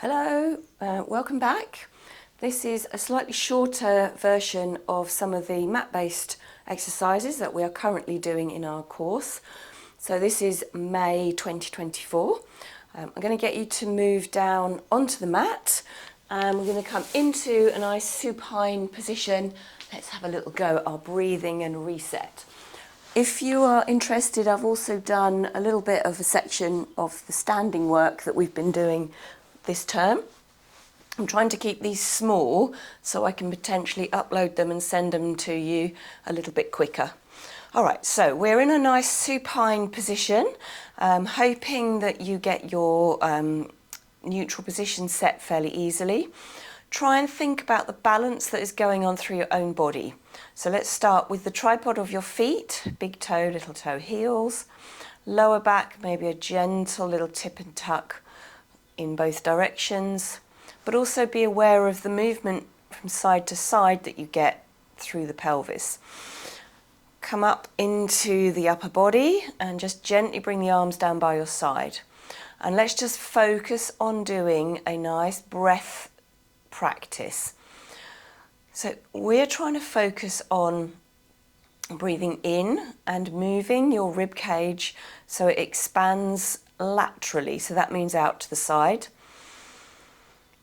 Hello, welcome back. This is a slightly shorter version of some of the mat-based exercises that we are currently doing in our course. So this is May 2024. I'm going to get you to move down onto the mat and we're going to come into a nice supine position. Let's have a little go at our breathing and reset. If you are interested, I've also done a little bit of a section of the standing work that we've been doing this term. I'm trying to keep these small so I can potentially upload them and send them to you a little bit quicker. All right, so we're in a nice supine position, hoping that you get your neutral position set fairly easily. Try and think about the balance that is going on through your own body. So let's start with the tripod of your feet, big toe, little toe, heels, lower back, maybe a gentle little tip and tuck in both directions, but also be aware of the movement from side to side that you get through the pelvis. Come up into the upper body and just gently bring the arms down by your side. And let's just focus on doing a nice breath practice. So we're trying to focus on breathing in and moving your rib cage so it expands laterally, so that means out to the side,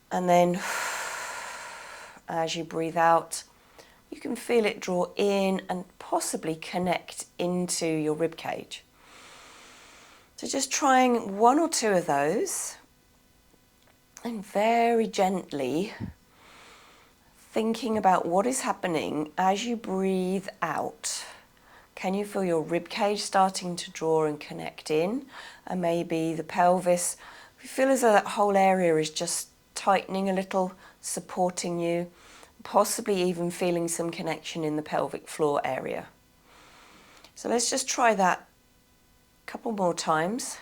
and then as you breathe out you can feel it draw in and possibly connect into your rib cage. So just trying one or two of those and very gently thinking about what is happening as you breathe out. Can you feel your rib cage starting to draw and connect in? And maybe the pelvis, if you feel as though that whole area is just tightening a little, supporting you, possibly even feeling some connection in the pelvic floor area. So let's just try that a couple more times.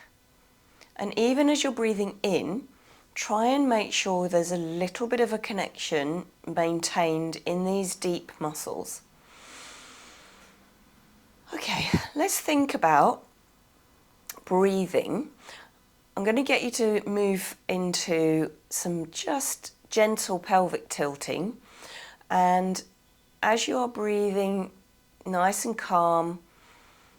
And even as you're breathing in, try and make sure there's a little bit of a connection maintained in these deep muscles. Okay, let's think about breathing. I'm going to get you to move into some just gentle pelvic tilting, and as you are breathing nice and calm,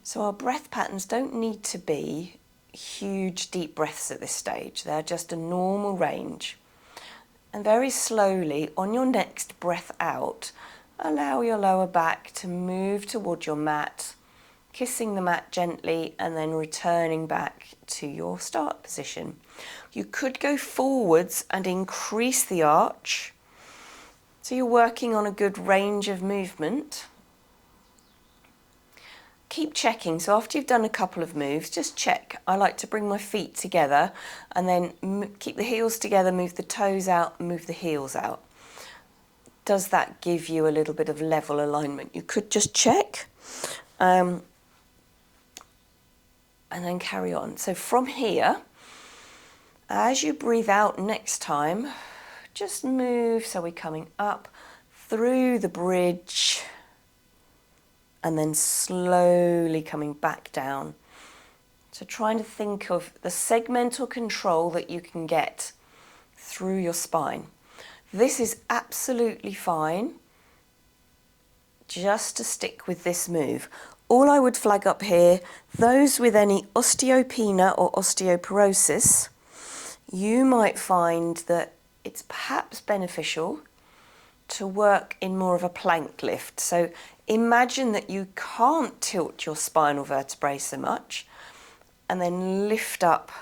so our breath patterns don't need to be huge deep breaths at this stage, they're just a normal range. And very slowly on your next breath out, allow your lower back to move toward your mat, kissing the mat gently and then returning back to your start position. You could go forwards and increase the arch, so you're working on a good range of movement. Keep checking, so after you've done a couple of moves, just check. I like to bring my feet together and then keep the heels together, move the toes out, move the heels out. Does that give you a little bit of level alignment? You could just check. And then carry on. So from here, as you breathe out next time, just move, so we're coming up through the bridge and then slowly coming back down. So trying to think of the segmental control that you can get through your spine. This is absolutely fine just to stick with this move. All I would flag up here, those with any osteopenia or osteoporosis, you might find that it's perhaps beneficial to work in more of a plank lift. So imagine that you can't tilt your spinal vertebrae so much and then lift up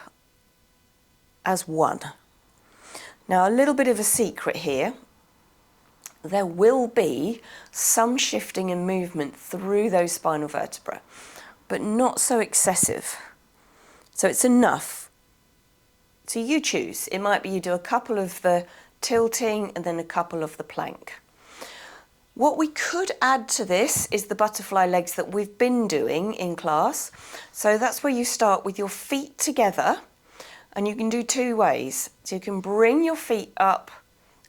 as one. Now, a little bit of a secret here. There will be some shifting and movement through those spinal vertebrae, but not so excessive. So it's enough. So you choose. It might be you do a couple of the tilting and then a couple of the plank. What we could add to this is the butterfly legs that we've been doing in class. So that's where you start with your feet together, and you can do two ways. So you can bring your feet up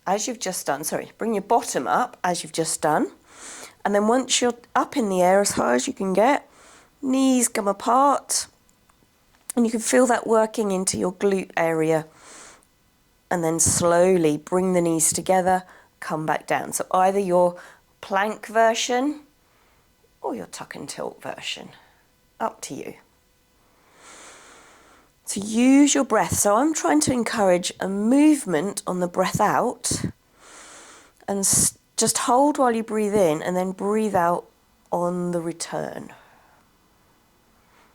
as you've just done, bring your bottom up as you've just done, and then once you're up in the air as high as you can get, knees come apart, and you can feel that working into your glute area and then slowly bring the knees together, come back down. So either your plank version or your tuck and tilt version, up to you. So use your breath. So I'm trying to encourage a movement on the breath out, and just hold while you breathe in and then breathe out on the return.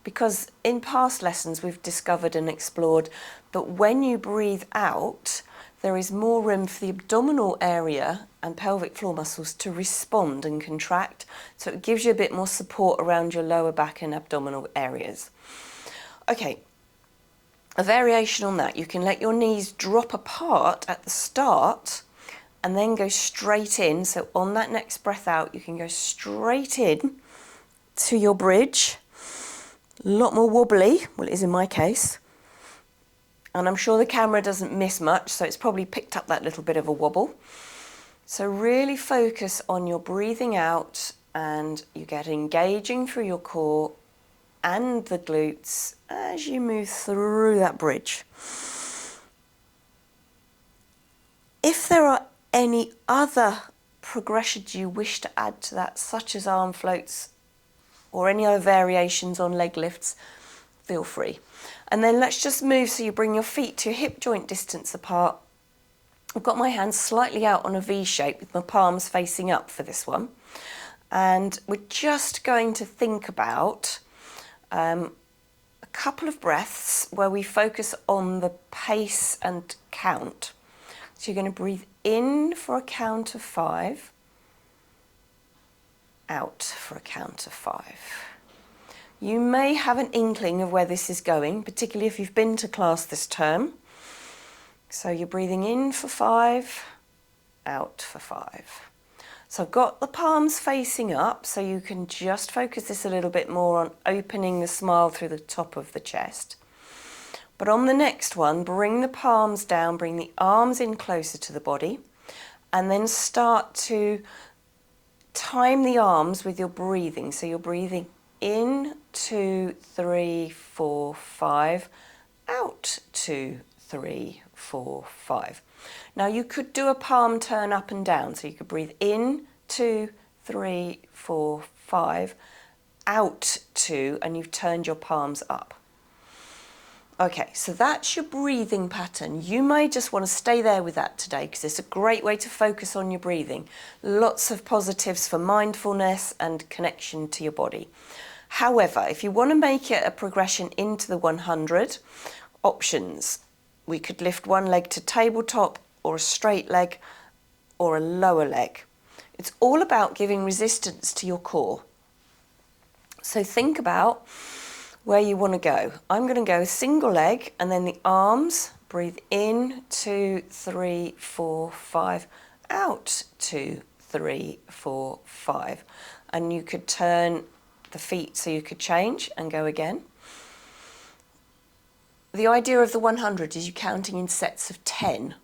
Because in past lessons we've discovered and explored that when you breathe out, there is more room for the abdominal area and pelvic floor muscles to respond and contract. So it gives you a bit more support around your lower back and abdominal areas. Okay, a variation on that. You can let your knees drop apart at the start and then go straight in. So on that next breath out, you can go straight in to your bridge. A lot more wobbly, well it is in my case. And I'm sure the camera doesn't miss much, so it's probably picked up that little bit of a wobble. So really focus on your breathing out, and you get engaging through your core and the glutes as you move through that bridge. If there are any other progressions you wish to add to that, such as arm floats or any other variations on leg lifts, feel free. And then let's just move so you bring your feet to hip joint distance apart. I've got my hands slightly out on a V shape with my palms facing up for this one. And we're just going to think about a couple of breaths where we focus on the pace and count. So you're going to breathe in for a count of 5, out for a count of 5. You may have an inkling of where this is going, particularly if you've been to class this term. So you're breathing in for 5, out for 5. So I've got the palms facing up, so you can just focus this a little bit more on opening the smile through the top of the chest. But on the next one, bring the palms down, bring the arms in closer to the body, and then start to time the arms with your breathing. So you're breathing in, 2, 3, 4, 5, out, 2, 3, 4, 5. Now you could do a palm turn up and down, so you could breathe in, 2, 3, 4, 5, out 2, and you've turned your palms up. Okay, so that's your breathing pattern. You may just want to stay there with that today because it's a great way to focus on your breathing. Lots of positives for mindfulness and connection to your body. However, if you want to make it a progression into the 100, options. We could lift one leg to tabletop, or a straight leg, or a lower leg. It's all about giving resistance to your core. So think about where you want to go. I'm going to go single leg, and then the arms, breathe in, 2, 3, 4, 5, out, 2, 3, 4, 5. And you could turn the feet so you could change and go again. The idea of the 100 is you're counting in sets of 10.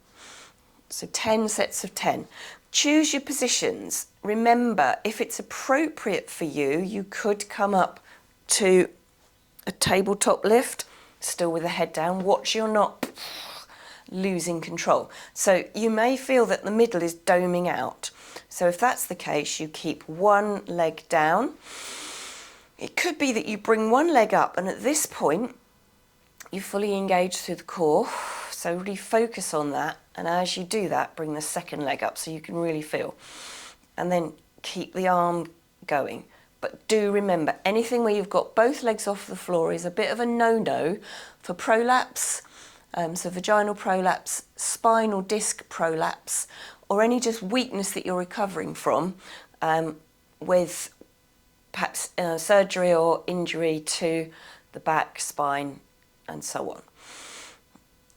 So 10 sets of 10. Choose your positions. Remember, if it's appropriate for you, you could come up to a tabletop lift, still with the head down. Watch you're not losing control. So you may feel that the middle is doming out. So if that's the case, you keep one leg down. It could be that you bring one leg up, and at this point, you fully engage through the core. So really focus on that. And as you do that, bring the second leg up so you can really feel. And then keep the arm going. But do remember, anything where you've got both legs off the floor is a bit of a no-no for prolapse, so vaginal prolapse, spinal disc prolapse, or any just weakness that you're recovering from with perhaps surgery or injury to the back, spine, and so on.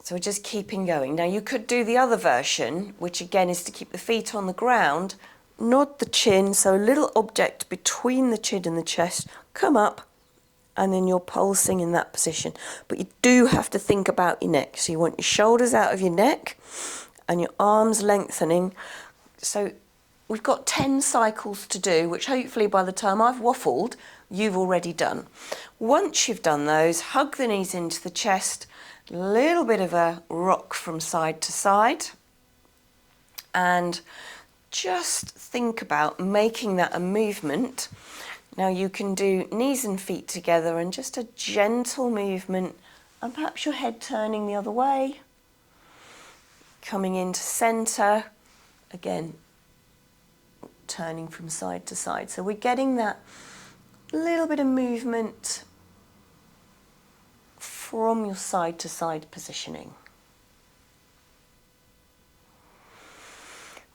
So we're just keeping going. Now you could do the other version, which again is to keep the feet on the ground, nod the chin, so a little object between the chin and the chest, come up, and then you're pulsing in that position. But you do have to think about your neck. So you want your shoulders out of your neck and your arms lengthening. So we've got 10 cycles to do, which hopefully by the time I've waffled, you've already done. Once you've done those, hug the knees into the chest A little bit of a rock from side to side, and just think about making that a movement. Now you can do knees and feet together and just a gentle movement, and perhaps your head turning the other way, coming into centre, again turning from side to side. So we're getting that little bit of movement from your side to side positioning.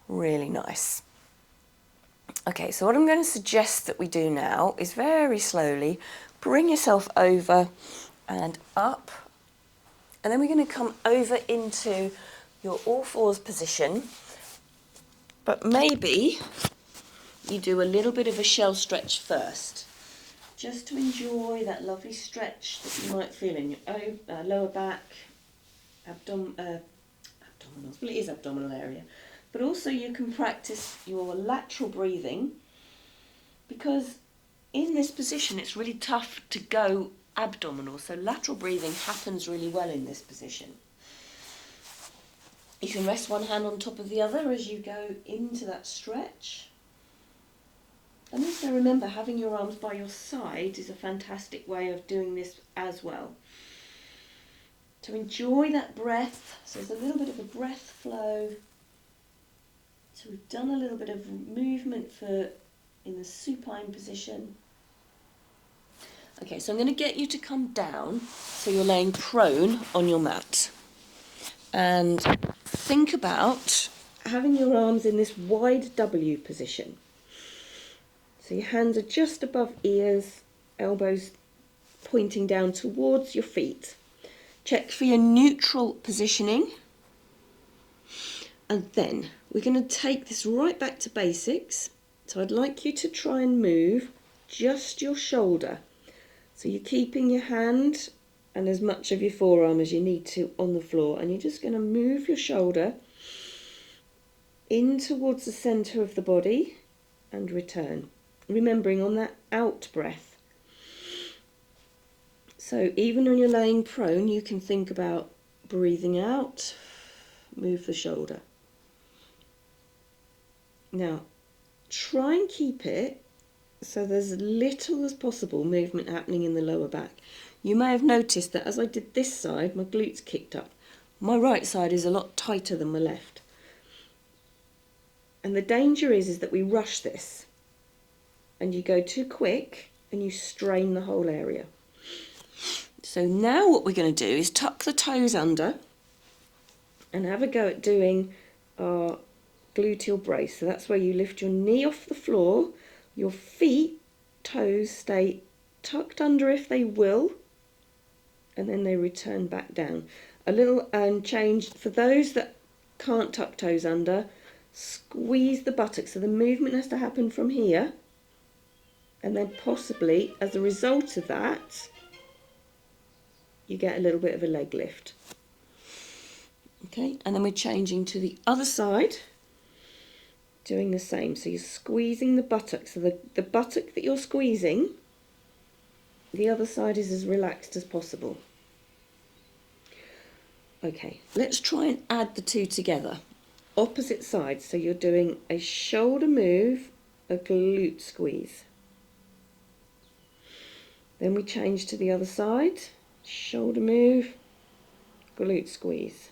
Really nice. Okay, so what I'm going to suggest that we do now is very slowly bring yourself over and up, and then we're going to come over into your all fours position, but maybe you do a little bit of a shell stretch first, just to enjoy that lovely stretch that you might feel in your lower back, abdominals, well it is abdominal area, but also you can practice your lateral breathing, because in this position it's really tough to go abdominal, so lateral breathing happens really well in this position. You can rest one hand on top of the other as you go into that stretch. And also remember, having your arms by your side is a fantastic way of doing this as well. To enjoy that breath, so there's a little bit of a breath flow. So we've done a little bit of movement in the supine position. Okay, so I'm going to get you to come down so you're laying prone on your mat. And think about having your arms in this wide W position. So your hands are just above ears, elbows pointing down towards your feet. Check for your neutral positioning. And then we're going to take this right back to basics. So I'd like you to try and move just your shoulder. So you're keeping your hand and as much of your forearm as you need to on the floor, and you're just going to move your shoulder in towards the centre of the body and return. Remembering on that out breath. So even when you're laying prone, you can think about breathing out, move the shoulder. Now, try and keep it so there's little as possible movement happening in the lower back. You may have noticed that as I did this side, my glutes kicked up. My right side is a lot tighter than my left. And the danger is that we rush this. And you go too quick and you strain the whole area. So now what we're going to do is tuck the toes under and have a go at doing our gluteal brace. So that's where you lift your knee off the floor, your feet, toes stay tucked under if they will, and then they return back down. A little change for those that can't tuck toes under, squeeze the buttocks. So the movement has to happen from here. And then possibly, as a result of that, you get a little bit of a leg lift. Okay, and then we're changing to the other side, doing the same. So you're squeezing the buttocks. So the buttock that you're squeezing, the other side is as relaxed as possible. Okay, let's try and add the two together. Opposite sides. So you're doing a shoulder move, a glute squeeze. Then we change to the other side, shoulder move, glute squeeze.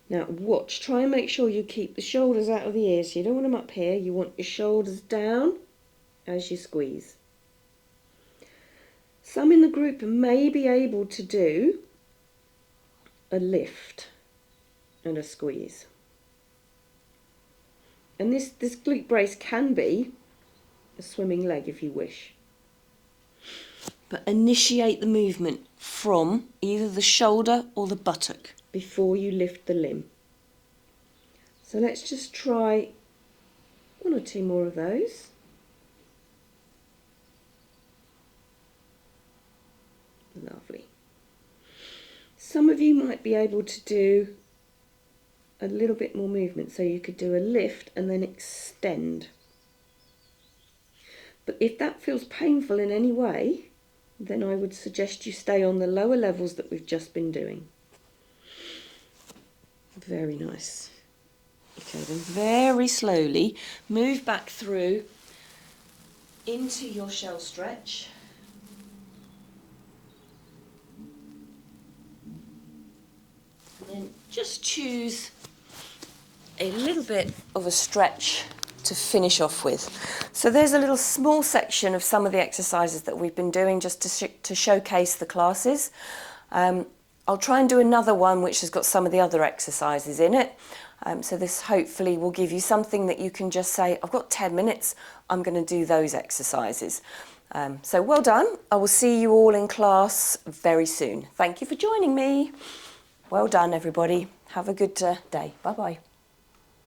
Now watch, try and make sure you keep the shoulders out of the ears. You don't want them up here, you want your shoulders down as you squeeze. Some in the group may be able to do a lift and a squeeze. And this glute brace can be a swimming leg if you wish. But initiate the movement from either the shoulder or the buttock before you lift the limb. So let's just try one or two more of those. Lovely. Some of you might be able to do a little bit more movement, so you could do a lift and then extend. But if that feels painful in any way, then I would suggest you stay on the lower levels that we've just been doing. Very nice. Okay, then very slowly move back through into your shell stretch. And then just choose a little bit of a stretch to finish off with. So there's a little small section of some of the exercises that we've been doing just to showcase the classes. I'll try and do another one which has got some of the other exercises in it. So this hopefully will give you something that you can just say, I've got 10 minutes, I'm going to do those exercises. So well done. I will see you all in class very soon. Thank you for joining me. Well done, everybody. Have a good day. Bye-bye.